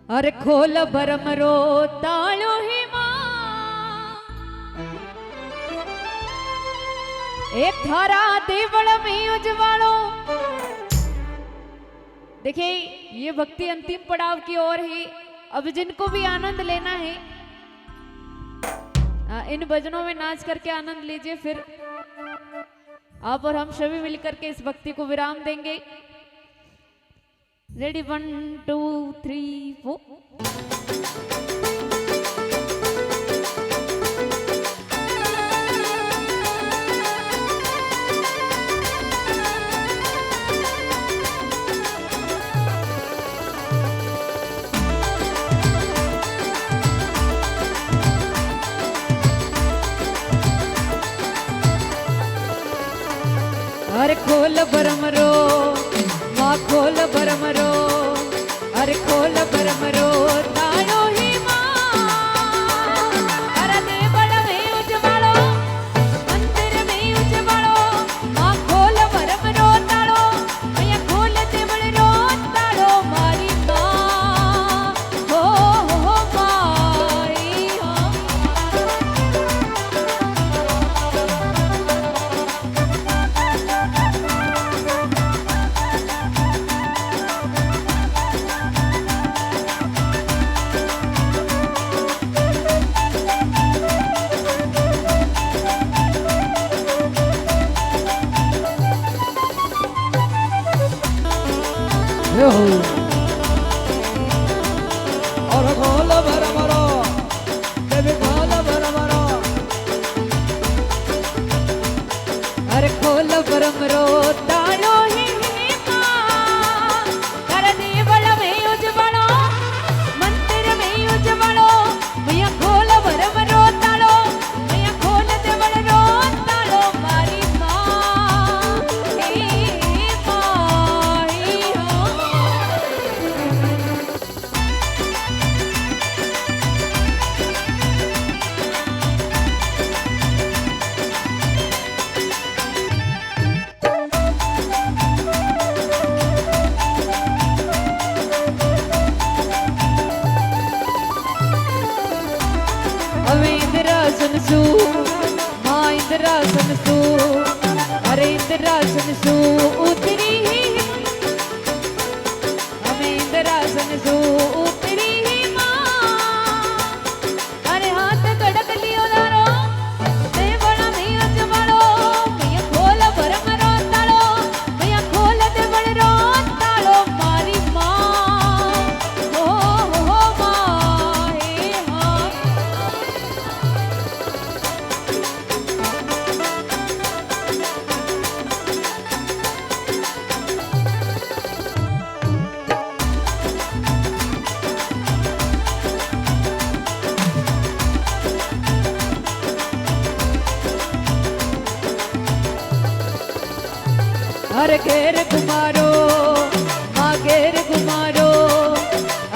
अरे खोल भरमरो ताळो ही मां एक थारा देवल में उजवालो। देखिए ये भक्ति अंतिम पड़ाव की ओर है। अब जिनको भी आनंद लेना है इन भजनों में नाच करके आनंद लीजिए। फिर आप और हम सभी मिलकर के इस भक्ति को विराम देंगे। रेडी 1 2 3 4। अरे खोल भरमरो माँ खोल भरमरो, अरे खोल भरमरो ताळो ही मां। अरे देवल में उजवालो मंदिर में उजवालो, माँ खोल भरमरो ताळो, मैया खोल देवल रो ताळो मारी मां। हो माई हो और खोल भरमरो देवी खोल भरमरो, अरे खोल भरमरो ताळो ही मां। अरे देवल में उजवालो मंदिर में उजवालो, मैया खोल भरमरो ताळो, मैया खोल देवल रो ताळो मारी मां। हे माई हो अवे इंद्रासन सु माँ इंद्रासन सु, अरे इंद्रासन सु उतरी ही हमें इंद्रासन सु उतरी ही मां। अरे हाथ कड़क लियो दारो देवल में उजवालो, मैया खोल भरमरो ताळो, मैया खोल देवल रो ताळो मारी मां। हो माए हो अरे घेर कुमारो माँ घेर कुमारो,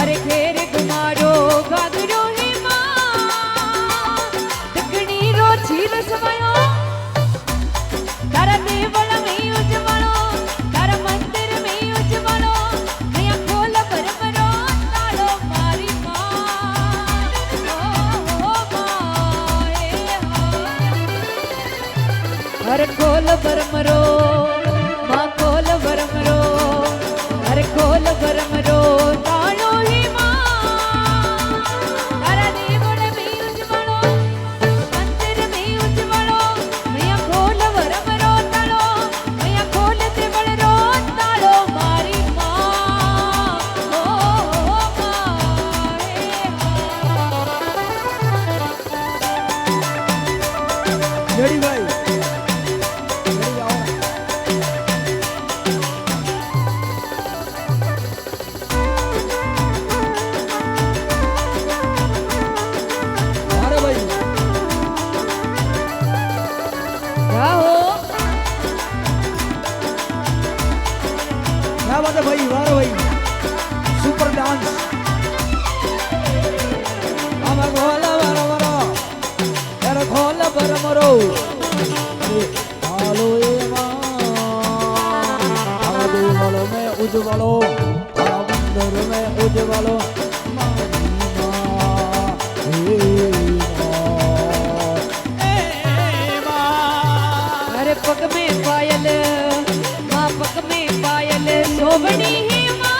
अरे घेर कुमारो गागरो ही मां। दखनी रो छील समायो तारा देवल में उजवालो, तारा मंदिर में उजवालो, मैया खोल भरमरो ताळो मारी मां। हो माए हो अरे खोल भरमरो माँ खोल भरमरो, अरे खोल भरमरो ताळो ही मां। तारा देवल में उजवालो मंदिर में उजवालो, मैया खोल भरमरो ताळो, मैया खोल देवल रो ताळो मारी मां। हो माए रेडी भाई रेडी आओ। अरे भाई क्या हो क्या बात है भाई, वाह भाई सुपर डांस। हम खोल भरमरो यार खोल भरमरो हालो ए मां। हम देवल में उजवालो, मंदिर में उजवालो, अरे पग में पायल माँ पग में पायल शोभनी ही माँ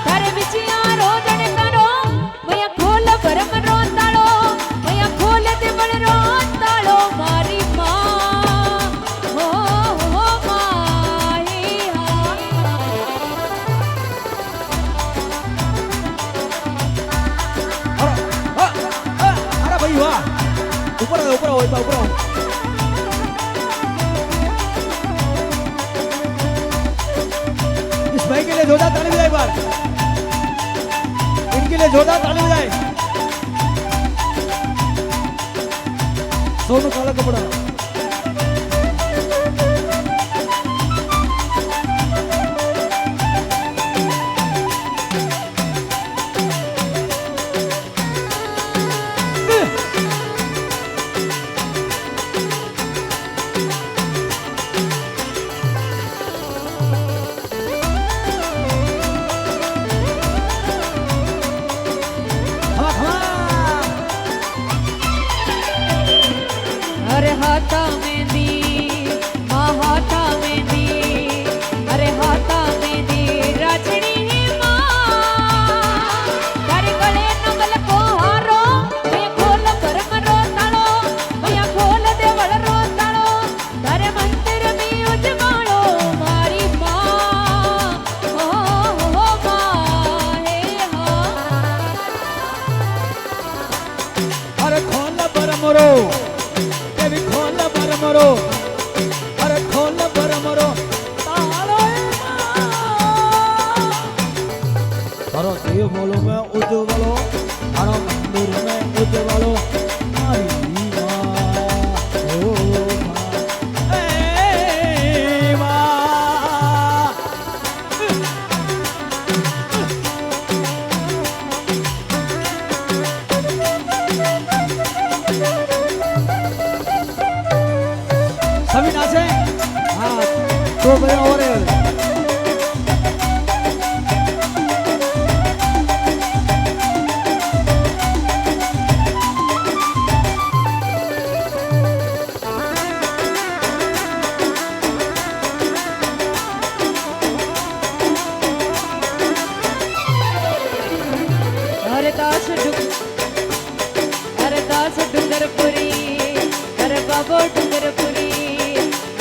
तारे बिचिया रोदन तारो मैया खोल भरम रो तालो मैया खोल दे बड़ रो तालो मारी माँ हो माँ ही अरे भाई वाह ऊपर आओ ऊपर आओ ऊपर आओ इस भाई के लिए जोरदार ताली बजाए एक बार इनके लिए जोरदार ताली बजाए सोनू काला कपड़ा अरे हाथा मेहंदी माँ हाथा मेहंदी अरे हाथा मेहंदी राजनी ही माँ तारे गले नगल को हारो मैया खोल भरम रो तालो मैया खोल दे वड़ रो तालो तारे मंदिर में उजवालो मारी माँ हो माँ हे हाँ अरे खोल भरम रो देवी खोल भरम रो अरे खोल भरम रो तालो तारो देव बोलो मैं उज्जवलो तारो मंदिर में उज्जवलो हरी माँ ओ माँ ए माँ सभी नाचे हाँ तो भाई और अरे दास डुंगरपुरी अरे बाबो डुंगरपुरी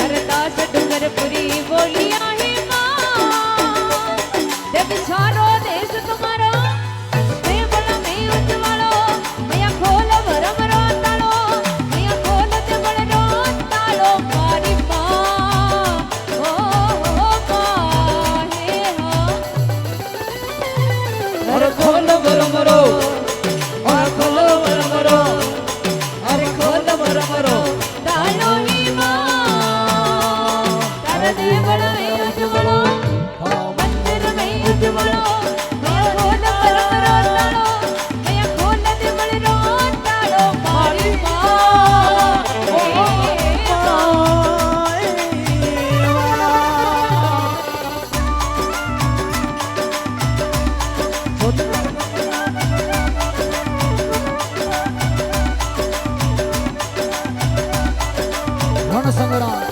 अरे दास डुंगरपुरी बोलिया ही माँ देव सारो देश तुम्हारा देवला में उजवालो मैया खोल भरम रो तालो मैया खोल दे बड़ रो तालो मारी माँ हो माँ हे हाँ अरे खोल भरम रो अरे खोल भरम रो अरे खोल भरम रो तालो ही माँ तारा देवल में उजवलो मंदिर में उजवलो मैया खोल भरम रो तालो मैया खोल दे बड़ रो तालो मारी माँ हे माँ रण संग्राम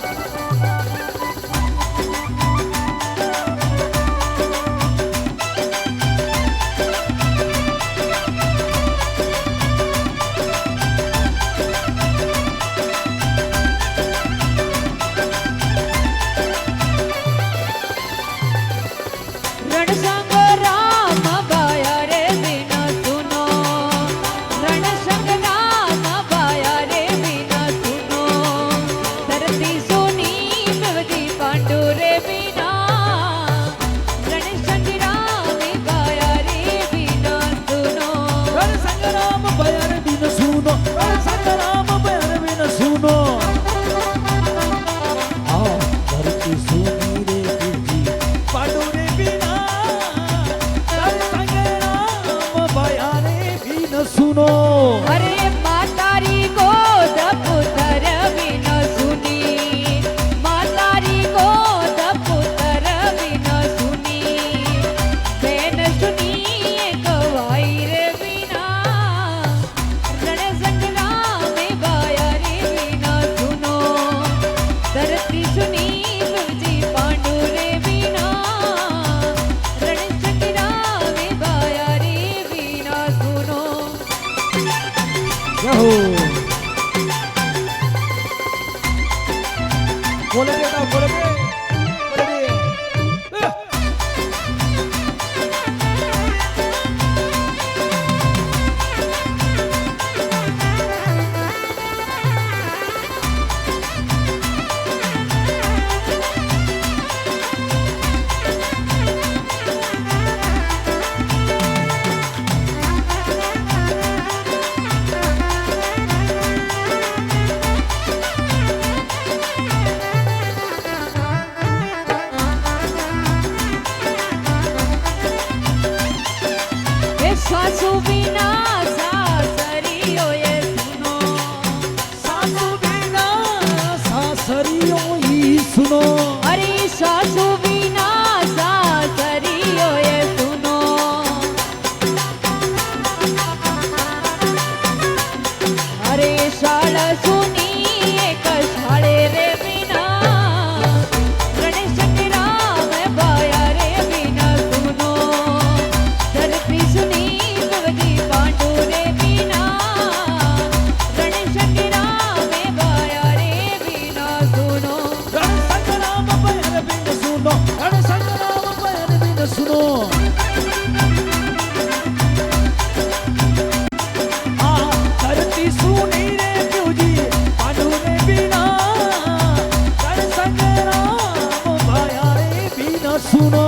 रण संग्राम भयर बिन सुनो आ धरती सुनी रे क्यों जी पांडु रे बिना रण संग्राम भयर बिन सुनो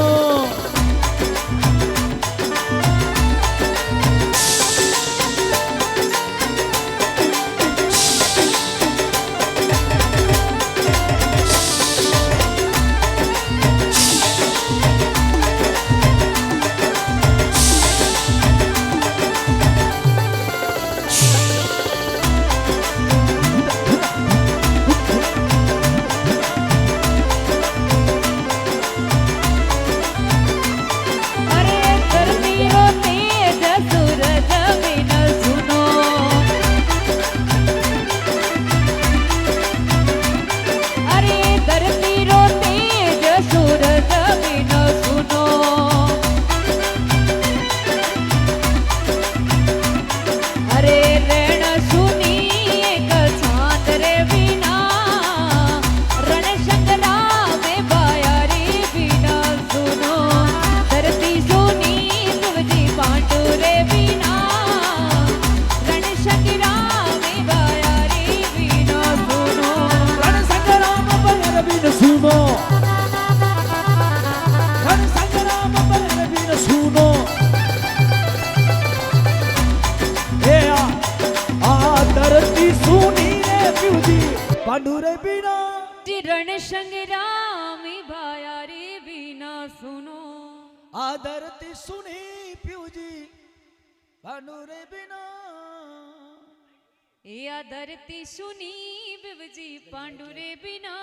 अरे धरती रो तेज सूरज बिन सुनो अरे धरती रो तेज सूरज बिन सुनो अरे रण सुनी एक छांद रे बिना रण संग्राम बाया रे बिना सुनो धरती सुनी तुमजी पांडु रे बिना रण संग्राम बाया रे बिना सुनो रण संग्राम भयर बिन सुनो रण संग्राम भयर बिन सुनो ए आ धरती सुनी रे क्यों जी पांडु रे बिना रण संग्राम बाया रे बिना सुनो आ धरती सुनी प्यू जी पांडु रे बिना या धरती सुनी बिवजी पांडु रे बिना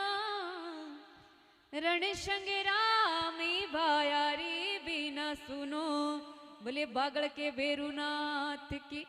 रण संग्राम भाया रे बिना सुनो बोले बागड़ के बेरुनाथ की